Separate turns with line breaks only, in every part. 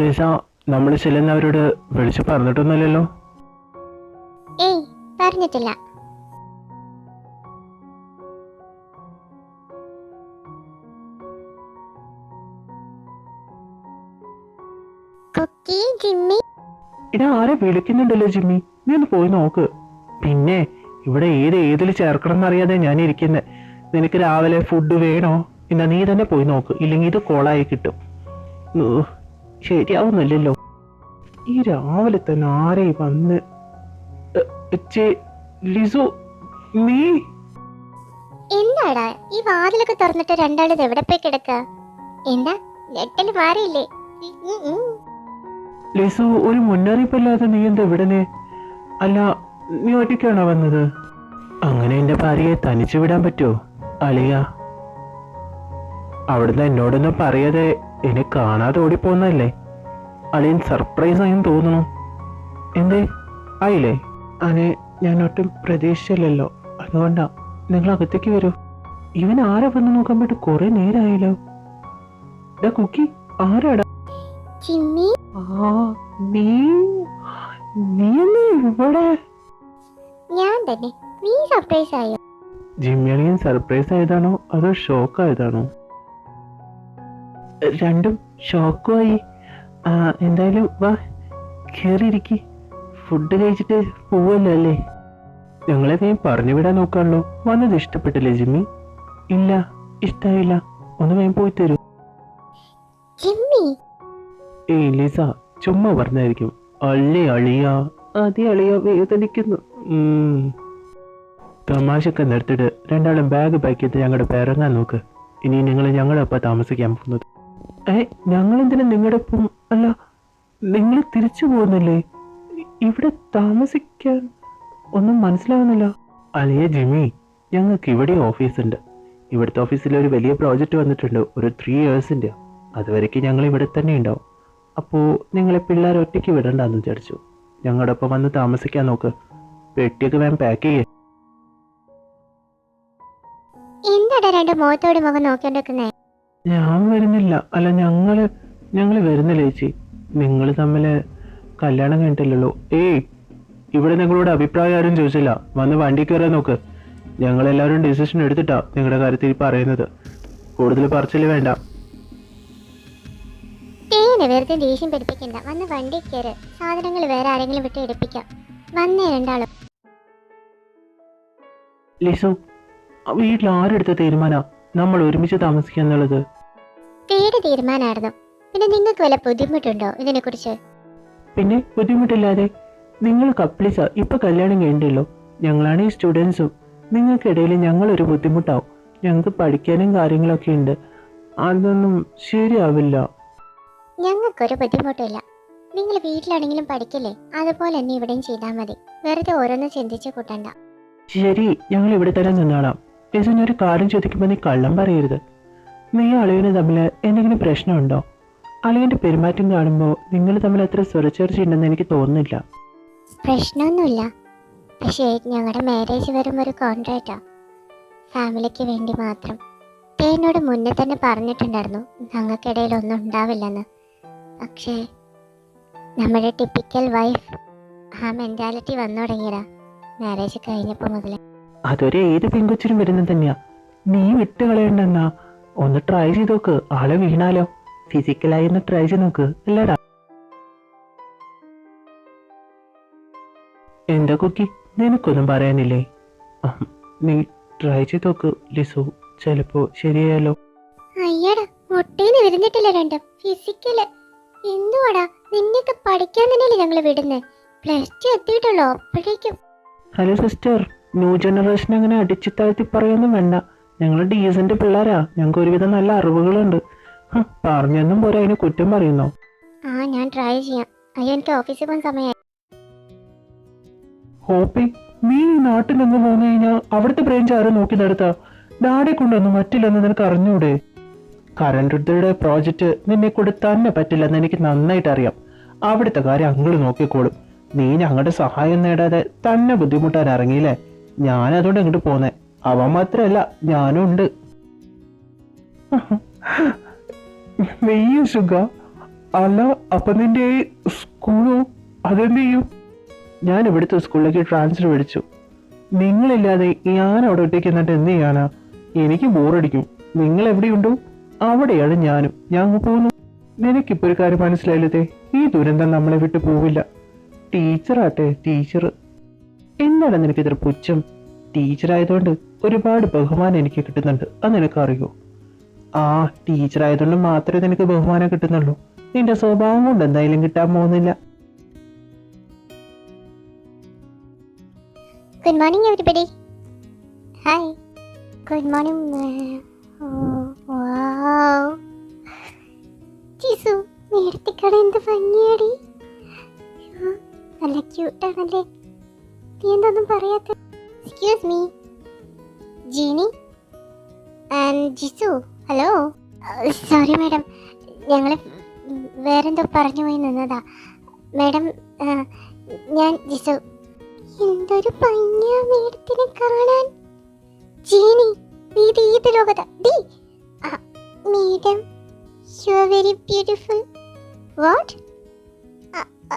Lisa, നമ്മൾ ചെല്ലുന്നവരോട് വിളിച്ചു പറഞ്ഞിട്ടൊന്നുമില്ലല്ലോ?
ഏയ്, പറഞ്ഞിട്ടില്ല. കുക്കി, ജിമ്മി.
ഇടാ, ആരെ വിളിക്കുന്നുണ്ടല്ലോ ജിമ്മി, നീ ഒന്ന് പോയി നോക്ക്. പിന്നെ ഇവിടെ ഏതിൽ ചേർക്കണം എന്നറിയാതെ ഞാൻ ഇരിക്കുന്നത്. നിനക്ക് രാവിലെ ഫുഡ് വേണോ? എന്നാ നീ തന്നെ പോയി നോക്ക്, ഇല്ലെങ്കിൽ ഇത് കോളായി കിട്ടും. ശരിയാവുന്നില്ലല്ലോ. ഈ രാവിലെ തന്നെ ആരെ വന്ന്. ലിസു, നീ
എന്താടാ ഈ വാതിലൊക്കെ തുറന്നിട്ട് രണ്ടാളത് എവിടെ പോയി കിടക്ക? എന്താ ഞെട്ടല് മാറിയില്ലേ?
ലിസു, ഒരു മുന്നറിയിപ്പില്ലാതെ നീ എന്താ ഇവിടെ? അല്ല, നീ ഒറ്റയ്ക്കാണോ വന്നത്? അങ്ങനെ എന്റെ ഭാര്യയെ തനിച്ചു വിടാൻ പറ്റുമോ അളിയ? അവിടുന്ന് എന്നോടൊന്നും പറയാതെ എന്നെ കാണാതെ ഓടിപ്പോന്നല്ലേ? അളിയൻ സർപ്രൈസ് ആയെന്ന് തോന്നുന്നു. എന്തേ ആയില്ലേ? അനെ ഞാൻ ഒട്ടും പ്രതീക്ഷിച്ചില്ലല്ലോ, അതുകൊണ്ടാ. നിങ്ങൾ അകത്തേക്ക് വരൂ. ഇവൻ ആരാ വന്ന് നോക്കാൻ പറ്റും? കുറെ നേരമായല്ലോ. കുക്കി, ആരാടാ?
ജിമ്മി.
നീ ഇവിടെ?
ഞാൻ തന്നെ. നീ സർപ്രൈസ് ആയോ?
ജിമ്മിയളിയൻ സർപ്രൈസ് ആയതാണോ അതോ ഷോക്ക് ആയതാണോ? രണ്ടും ഷോക്കുമായി. എന്തായാലും വാ, കേറിയിരിക്കി. ഫുഡ് കഴിച്ചിട്ട് പോവല്ലോ അല്ലേ? ഞങ്ങളെ വേഗം പറഞ്ഞു വിടാൻ നോക്കാണല്ലോ. വന്നത് ഇഷ്ടപ്പെട്ടില്ലേ ജിമ്മി? ഇല്ല, ഇഷ്ടായില്ല. ഒന്ന് വേഗം പോയി തരൂ.
ജിമ്മി.
ഏയ് ലിസ, ചുമ്മാ പറഞ്ഞായിരിക്കും. അളിയ അതേ അളിയ, വേദനിക്കുന്നു. തമാശയൊക്കെ നിർത്തിട്ട് രണ്ടാളും ബാഗ് പാക്ക് ചെയ്ത് ഞങ്ങളുടെ പേരങ്ങാൻ നോക്ക്. ഇനി നിങ്ങൾ ഞങ്ങളൊപ്പം താമസിക്കാൻ പോകുന്നത്. ഞങ്ങളെന്തിനാ നിങ്ങളുടെ ഒപ്പം? അല്ല, നിങ്ങൾ തിരിച്ചു പോകുന്നില്ലേ? ഇവിടെ താമസിക്കാൻ ഒന്നും മനസ്സിലാവുന്നില്ല. അളിയ ജിമ്മി, ഞങ്ങൾക്ക് ഇവിടെ ഓഫീസുണ്ട്. ഇവിടുത്തെ ഓഫീസിൽ ഒരു വലിയ പ്രോജക്റ്റ് വന്നിട്ടുണ്ട്, ഒരു 3 ഇയേഴ്സിൻ്റെ. അതുവരേക്ക് ഞങ്ങൾ ഇവിടെ തന്നെ ഉണ്ടാവും. അപ്പോൾ നിങ്ങളെ പിള്ളേർ ഒറ്റയ്ക്ക് വിടണ്ടെന്ന് വിചാരിച്ചു. ഞങ്ങളുടെ ഒപ്പം വന്ന് താമസിക്കാൻ നോക്ക്. പെട്ടിയൊക്കെ വേഗം പാക്ക് ചെയ്യേ.
എന്താടാ രണ്ട് മുഖത്തോട് മുഖം നോക്കിക്കൊണ്ടിരിക്കുന്നേ?
ഞാൻ വരുന്നില്ല. അല്ല, ഞങ്ങള് വരുന്നില്ല ചേച്ചി. നിങ്ങൾ തമ്മിൽ കല്യാണം കഴിഞ്ഞിട്ടില്ലല്ലോ. ഏയ്, ഇവിടെ നിങ്ങളോട് അഭിപ്രായം ആരും ചോദിച്ചില്ല. വന്ന് വണ്ടി കയറാൻ നോക്ക്. ഞങ്ങളെല്ലാവരും ഡിസിഷൻ എടുത്തിട്ടാ നിങ്ങളുടെ കാര്യത്തിൽ പറയുന്നത്. കൂടുതൽ പറച്ചില് വേണ്ട.
വെറുതെ ദേഷ്യം പിടിപ്പിക്കണ്ട. വന്ന് വണ്ടി കയറ്. സാധനങ്ങൾ വേറെ ആരെങ്കിലും വിട്ട് എടുപ്പിക്കാം. വന്നേ രണ്ടാളും.
ലിസു, വീട്ടിൽ ആരെടുത്ത തീരുമാനാ നമ്മൾ ഒരുമിച്ച് താമസിക്കാന്നുള്ളത്?
പേര് തീരുമാനമായിരുന്നു. പിന്നെ നിങ്ങൾക്ക് വല്ല ബുദ്ധിമുട്ടുണ്ടോ ഇതിനെ കുറിച്ച്?
പിന്നെ ബുദ്ധിമുട്ടില്ലാതെ. നിങ്ങൾ കപ്ലിസാ, ഇപ്പൊ കല്യാണം കഴിഞ്ഞല്ലോ. ഞങ്ങളാണ് ഈ സ്റ്റുഡൻസും. നിങ്ങൾക്കിടയിൽ ഞങ്ങളൊരു ബുദ്ധിമുട്ടാവും. ഞങ്ങൾക്ക് പഠിക്കാനും കാര്യങ്ങളൊക്കെ ഉണ്ട്. അതൊന്നും ശരിയാവില്ല.
ഞങ്ങൾക്കൊരു ബുദ്ധിമുട്ടില്ല. നിങ്ങൾ വീട്ടിലാണെങ്കിലും പഠിക്കില്ലേ, അതുപോലെ തന്നെ ഇവിടെയും ചെയ്താൽ മതി. വെറുതെ ഓരോന്ന് ചിന്തിച്ചു കൂട്ടണ്ട.
ശരി, ഞങ്ങൾ ഇവിടെ തന്നെ നിന്നോളാം. ലിസു, ഒരു കാര്യം ചോദിക്കുമ്പോൾ നീ കള്ളം പറയരുത്. നീ അളിയന് തമ്മിൽ എന്തെങ്കിലും പ്രശ്നമുണ്ടോ? അളിയന്റെ പെരുമാറ്റം കാണുമ്പോൾ നിങ്ങൾ തമ്മിൽ അത്ര സ്വരച്ചേർച്ചയുണ്ടെന്ന് എനിക്ക് തോന്നുന്നില്ല.
പ്രശ്നമൊന്നുമില്ല. പക്ഷേ ഞങ്ങളുടെ മാരേജ് വെറും ഒരു കോൺട്രാക്റ്റാ, ഫാമിലിക്ക് വേണ്ടി മാത്രം. എന്നോട് മുന്നേ തന്നെ പറഞ്ഞിട്ടുണ്ടായിരുന്നു ഞങ്ങൾക്കിടയിൽ ഒന്നും ഉണ്ടാവില്ലെന്ന്. പക്ഷേ നമ്മുടെ ടിപ്പിക്കൽ വൈഫ് ആ മെന്റാലിറ്റി വന്നു തുടങ്ങിയതാ മാരേജ് കഴിഞ്ഞപ്പോൾ മുതലേ.
അതൊരു ഏത് പെൺകൊച്ചിനും വരുന്നത് തന്നെയാ. നീ വിട്ട് കളയണ്ടെന്നാ. ഒന്ന് ട്രൈ ചെയ്ത് നോക്ക്. ആളെ വീണാലോ? ഫിസിക്കലായി ഒന്ന് ട്രൈ ചെയ്ത് നോക്ക്. അല്ലടാ? എന്താ കുക്കി, നിനക്കൊന്നും പറയാനില്ലേ? നീ ട്രൈ ചെയ്ത് നോക്ക് ലിസു, ചിലപ്പോ ശരിയായാലോ.
അയ്യടാ, മുട്ടേന്ന് വിരിഞ്ഞിട്ടില്ല രണ്ടും. ഫിസിക്കല് എന്തുവാടാ? നിന്നെയൊക്കെ പഠിക്കാൻ തന്നെയല്ലേ ഞങ്ങൾ വിടുന്നേ. +2 എത്തിയിട്ടുള്ളൂ അപ്പോഴേക്കും.
ഹലോ സിസ്റ്റർ, ന്യൂ ജനറേഷൻ അങ്ങനെ അടിച്ചു താഴ്ത്തി പറയൊന്നും വേണ്ട. ഞങ്ങൾ ഡീസന്റ് പിള്ളേരാ. ഞങ്ങൾക്ക് ഒരുവിധം നല്ല അറിവുകളുണ്ട്. പറഞ്ഞൊന്നും പോരാ അതിന് കുറ്റം പറയുന്നോ?
ഞാൻ ട്രൈ ചെയ്യാം. അയ്യോ, എനിക്ക് ഓഫീസിൽ പോകാൻ സമയമായി.
ഹോപ്പി, നീ ഈ നാട്ടിൽ നിന്ന് പോന്നു കഴിഞ്ഞാൽ അവിടുത്തെ ബ്രാഞ്ച് ആരും നോക്കി നടത്താ? ഡാഡെ കൊണ്ടൊന്നും മറ്റില്ലെന്ന് നിനക്ക് അറിഞ്ഞൂടെ? കരണ്ടുടെ പ്രോജക്റ്റ് നിന്നെ കൂടെ തന്നെ പറ്റില്ലെന്ന് എനിക്ക് നന്നായിട്ട് അറിയാം. അവിടുത്തെ കാര്യം അങ്ങള് നോക്കിക്കോളും. നീ ഞങ്ങളുടെ സഹായം നേടാതെ തന്നെ ബുദ്ധിമുട്ടാൻ ഇറങ്ങിയില്ലേ? ഞാനതുകൊണ്ട് ഇങ്ങോട്ട് പോന്നേ. അവൻ മാത്രല്ല, ഞാനും ഉണ്ട്. വെയ്യ സുഖ, അല്ല, അപ്പൊ നിന്റെ സ്കൂളോ അതെന്ത് ചെയ്യും? ഞാൻ ഇവിടുത്തെ സ്കൂളിലേക്ക് ട്രാൻസ്ഫർ മേടിച്ചു. നിങ്ങളില്ലാതെ ഞാൻ അവിടെ ഒറ്റയ്ക്ക് എന്നിട്ട് എന്ത് ചെയ്യാനാ? എനിക്ക് ബോറടിക്കും. നിങ്ങൾ എവിടെയുണ്ടോ അവിടെയാണ് ഞാനും. ഞാൻ അങ്ങ് പോകുന്നു. നിനക്കിപ്പോ ഒരു കാര്യം മനസ്സിലായില്ലേ? ഈ ദുരന്തം നമ്മളെ വിട്ടു പോവില്ല. ടീച്ചറാട്ടെ, ടീച്ചർ. എന്താണ് നിനക്ക് ഇത്ര പുച്ഛം? ടീച്ചറായതുകൊണ്ട് ഒരുപാട് ബഹുമാനം എനിക്ക് കിട്ടുന്നുണ്ട്. അത് നിനക്കറിയോ? ആ, ടീച്ചറായതുകൊണ്ട് മാത്രമേ നിനക്ക് ബഹുമാനം കിട്ടുന്നുള്ളൂ. നിന്റെ സ്വഭാവം കൊണ്ട് എന്തായാലും കിട്ടാൻ പോകുന്നില്ല.
Good morning, everybody. Hi. Good morning. Wow. Jisoo, നേരത്തെക്കട എന്ത് ഭംഗിയാടി. നല്ല ക്യൂട്ടാണല്ലേ. നീ എന്തൊന്നും പറയാത്ത? Excuse me, Jennie and Jisoo. Hello. Sorry madam, ഞങ്ങൾ വേറെന്തോ പറഞ്ഞു പോയി നിന്നതാ. മാഡം, ഞാൻ ജിസു. എന്തൊരു ഭംഗിയാ മേഡത്തിനെ കാണാൻ. ജീനി, നീ ഏത് ലോകത്താ? Madam, you are very beautiful. What?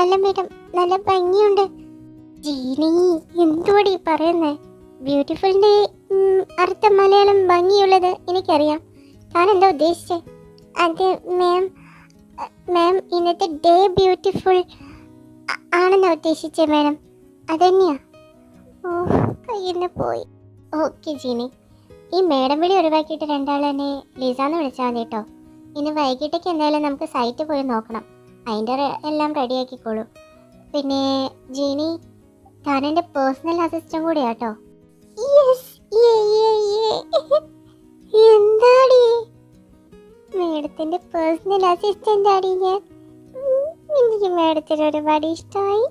അല്ല മേഡം, നല്ല ഭംഗിയുണ്ട്. ജീനി, എന്തുവാടി പറയുന്നേ? ബ്യൂട്ടിഫുളിന്റെ അർത്ഥം മലയാളം ഭംഗിയുള്ളത് എനിക്കറിയാം. താൻ എന്താ ഉദ്ദേശിച്ചേ? അത് മാം ഇന്നത്തെ ഡേ ബ്യൂട്ടിഫുൾ ആണെന്നാ ഉദ്ദേശിച്ചേ മാഡം. അതന്നെയാ. ഓ, കയ്യിന്ന് പോയി. ഓക്കെ ജീനി, ഈ മേഡം വിളി ഒഴിവാക്കിയിട്ട് രണ്ടാളെന്നെ ലിസാന്ന് വിളിച്ചാൽ മതി കേട്ടോ. ഇന്ന് വൈകിട്ടേക്ക് എന്തായാലും നമുക്ക് സൈറ്റ് പോയി നോക്കണം. അതിൻ്റെ എല്ലാം റെഡിയാക്കിക്കോളൂ. പിന്നെ ജീനി, താൻ എൻ്റെ പേഴ്സണൽ അസിസ്റ്റന്റ് കൂടിയാട്ടോ. എന്താടി മേഡത്തിൻ്റെ പേഴ്സണൽ അസിസ്റ്റന്റ് ആടി ഞാൻ. എനിക്ക് മേഡത്തിന് ഒരുപാട് ഇഷ്ടമായി.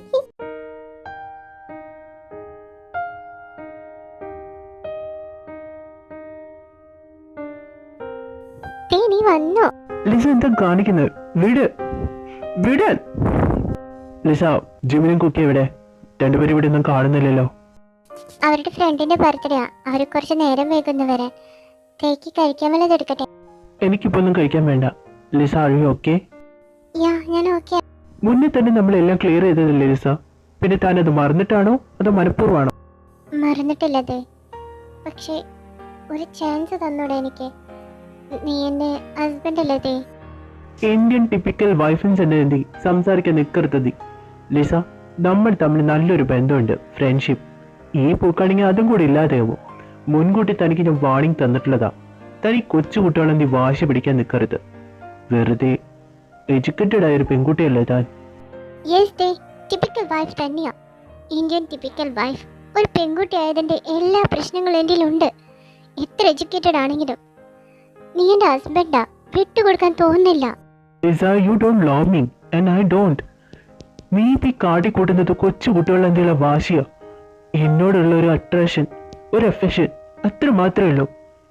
നീ വന്നോ?
ലിസ എന്താ കാണിക്കുന്നത്? വിട് വിട്. ലിസ, ജിമിനും കുക്കി എവിടെ? രണ്ടുപേരും ഇവിടെ ഒന്നും കാണുന്നില്ലല്ലോ.
അവരുടെ ഫ്രണ്ടിന്റെ ബർത്ത്ഡേ. അവർ കുറച്ച് നേരം വൈകുന്നു വരാൻ. കേക്ക് കഴിക്കാൻ വല്ലതും എടുക്കട്ടെ?
എനിക്കിപ്പോ ഒന്നും കഴിക്കാൻ വേണ്ട. Lisa, are you okay?
Yeah, ഞാൻ ഓക്കെ.
മുന്നേ തന്നെ നമ്മളെല്ലാം ക്ലിയർ ചെയ്തതല്ലേ ലിസ? പിന്നെ താൻ അത് മറന്നിട്ടാണോ അതോ മനഃപൂർവ്വമാണോ?
മറന്നിട്ടില്ലതേ, പക്ഷേ ഒരു ചാൻസ് തന്നൂടെ എനിക്ക്? നീ എന്റെ ഹസ്ബൻഡ് അല്ലേ?
ഇന്ത്യൻ ടിപ്പിക്കൽ വൈഫിൻസ് എന്നെ എന്തി സംസാരിക്കാൻ നിൽക്കരുത് ലിസ. നമ്മൾ തമ്മിൽ നല്ലൊരു ബന്ധമുണ്ട്, ഫ്രണ്ട്ഷിപ്പ്. ഈ പൂക്കാണെങ്കിൽ അതും കൂടി ഇല്ലാതെയാവും. മുൻകൂട്ടി തനിക്ക് ഞാൻ വാണിംഗ് തന്നിട്ടുള്ളതാ. തനി കൊച്ചു കുട്ടികളെന്തി വാശി പിടിക്കാൻ നിൽക്കരുത്. വെറുതെ എഡ്യൂക്കേറ്റഡ് ആയ ഒരു പെൺകുട്ടിയല്ലേ താൻ?
ടിപ്പിക്കൽ വൈഫ് തന്നെയാ. Indian typical wife. ഒരു പെൺകുട്ടി ആയതിന്റെ എല്ലാ പ്രശ്നങ്ങളും എൻ്റെ ഉണ്ട്. എത്ര എഡ്യൂക്കേറ്റഡ് ആണെങ്കിലും നീ എന്റെ ഹസ്ബൻഡാ. വിട്ടുകൊടുക്കാൻ തോന്നുന്നില്ല.
You don't love me and I don't. നീ ഈ കാട്ടിക്കൂട്ടുന്നത് കൊച്ചു കുട്ടികളുടെ എന്തെങ്കിലും വാശിയോ? എന്നോടുള്ള ഒരു അട്രാക്ഷൻ, ഒരു അഫെക്ഷൻ, അത്ര മാത്രമേ ഉള്ളൂ.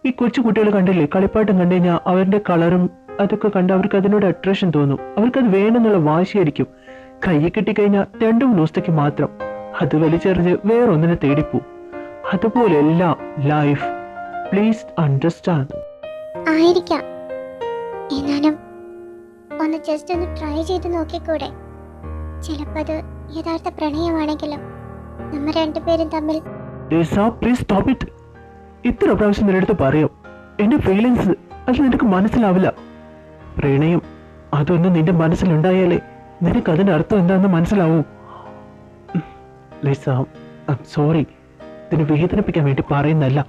ഈ കൊച്ചു കുട്ടികൾ കണ്ടില്ലേ, കളിപ്പാട്ടം കണ്ടു കഴിഞ്ഞാൽ അവരുടെ കളറും അതൊക്കെ കണ്ട് അവർക്ക് അതിനോട് അട്രാക്ഷൻ തോന്നും. അവർക്കത് വേണമെന്നുള്ള വാശിയായിരിക്കും. കൈ കിട്ടിക്കഴിഞ്ഞാൽ 2-3 ദിവസത്തേക്ക് മാത്രം. അത് വലിച്ചെറിഞ്ഞ് വേറൊന്നിനെ തേടിപ്പോ. അതുപോലെയല്ല ലൈഫ്. Please understand.
ആയിരിക്കാം. എന്നാലും ജസ്റ്റ് ഒന്ന് ട്രൈ ചെയ്ത് നോക്കിക്കൂടെ? ചിലപ്പോൾ അത് യഥാർത്ഥ പ്രണയമാണെങ്കിലും നമ്മൾ രണ്ടുപേരും തമ്മിൽ.
Please stop it. ഇത്ര പ്രാവശ്യം നിന്നെടുത്ത് പറയാം. എന്റെ ഫീലിങ്സ് അത് നിനക്ക് മനസ്സിലാവില്ല. പ്രണയം അതൊന്നും നിന്റെ മനസ്സിലുണ്ടായാലേ നിനക്ക് അതിന്റെ അർത്ഥം എന്താണെന്ന് മനസ്സിലാവൂ. Lisa, I am sorry. ഇതിനെ വേദനിപ്പിക്കാൻ വേണ്ടി പറയുന്നല്ല.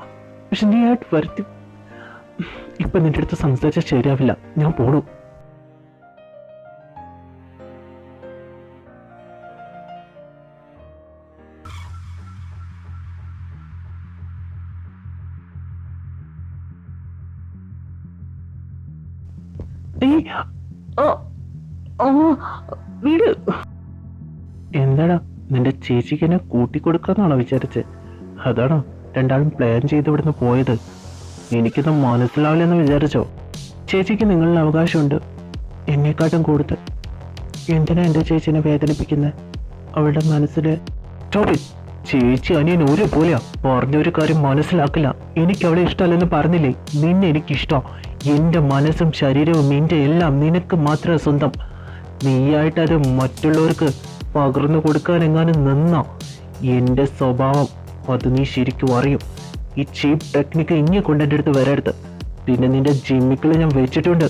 പക്ഷെ നീ ആയിട്ട് വരുത്തി. ഇപ്പൊ നിന്റെ അടുത്ത് സംസാരിച്ചാൽ ശരിയാവില്ല. ഞാൻ പോണു. വീട് എന്താടാ, നിന്റെ ചേച്ചിക്ക് എന്നെ കൂട്ടിക്കൊടുക്കാന്നാണോ വിചാരിച്ചത്? അതാണോ രണ്ടാളും പ്ലാൻ ചെയ്ത് ഇവിടുന്ന് പോയത്? എനിക്കൊന്നും മനസ്സിലാവില്ലെന്ന് വിചാരിച്ചോ? ചേച്ചിക്ക് നിങ്ങളിൽ അവകാശമുണ്ട്, എന്നെക്കാട്ടും കൂടുതൽ. എന്തിനാ എൻ്റെ ചേച്ചിനെ വേദനിപ്പിക്കുന്നത്? അവളുടെ മനസ്സിൽ ചേച്ചി അനിയൻ ഒരു പോലെയാ. പറഞ്ഞൊരു കാര്യം മനസ്സിലാക്കില്ല. എനിക്ക് അവളെ ഇഷ്ടമല്ലെന്ന് പറഞ്ഞില്ലേ? നിന്നെ എനിക്കിഷ്ടം. എൻ്റെ മനസ്സും ശരീരവും നിന്റെ എല്ലാം നിനക്ക് മാത്രമേ സ്വന്തം. നീയായിട്ട് അത് മറ്റുള്ളവർക്ക് പകർന്നു കൊടുക്കാൻ എങ്ങാനും നിന്നോ എൻ്റെ സ്വഭാവം അത് നീ ശരിക്കും അറിയും. ഈ ചീപ്പ് ടെക്നിക്ക് ഇനി കൊണ്ട് എൻ്റെ അടുത്ത് വരരുത്. പിന്നെ നിന്റെ ജിമ്മിക്കിൾ ഞാൻ വെച്ചിട്ടുണ്ട്.